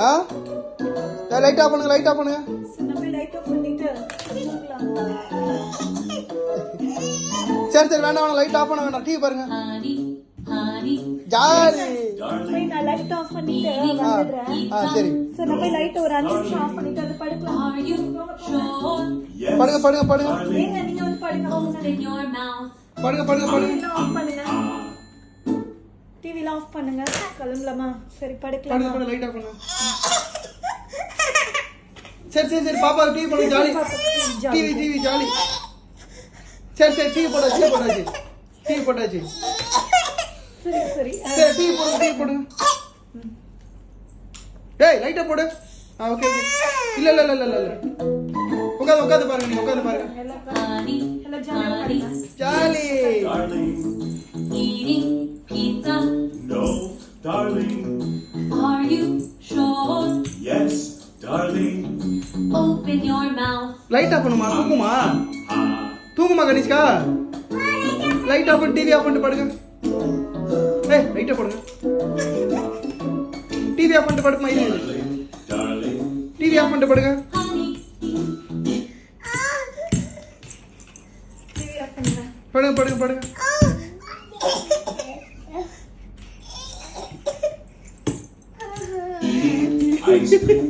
ஆ light off பண்ணுங்க, light off பண்ணுங்க. Light off பண்ணிட்டு சரி சரி வேண்டாம் வேணாம், லைட் ஆஃப் பண்ண வேண்டாம், டிவி பாருங்க. ஜாலி. நான் லைட் ஆஃப் பண்ணிட்டு வந்துடுறேன். சரி சரி நான் போய் லைட் ஒரு 5 நிமிஷம் ஆஃப் பண்ணிட்டு அது படுக்கலாம். படுங்க படுங்க படுங்க ஏங்க நீங்க வந்து படுங்க. படுங்க படுங்க படுங்க. ஆஃப் பண்ணுங்க, டிவில ஆஃப் பண்ணுங்க. கிளம்பலாமா? சரி படுங்க படுக்கலாம். படுங்க, லைட் ஆஃப் பண்ணுங்க. சரி சரி சரி பாப்பா டிவி போடுங்க, ஜாலி. TV TV jolly. சரி சரி டிவி போட்டாச்சு, டிவி போட்டாச்சு, டிவி போட்டாச்சு. சரி சரி சரி டிவி போடுங்க, டிவி போடுங்க. ஏய் லைட்டை போடு. Okay okay. இல்ல இல்ல இல்ல இல்ல இல்ல, உட்காந்து உட்காந்து பாருங்க, நீங்க உட்காந்து பாருங்க. எல்லாம் ஜாலியா jolly. Eating pizza? No, darling. Are you sure? Yes, darling. Open your mouth. Light off பண்ணுமா? தூங்குமா? தூங்குமா கனிஷ்கா? லைட் ஆஃப் பண்ணி டிவி ஆஃப் பண்ணிட்டு படுங்க. ஏய் லைட்டை போடுங்க. டிவி ஆஃப் பண்ணிட்டு படுமா? இல்ல Darling. டிவி ஆஃப் பண்ணிட்டு படுங்க. Honey. டிவி ஆஃப் பண்ணுங்க. படுங்க படுங்க படுங்க. Ice cream.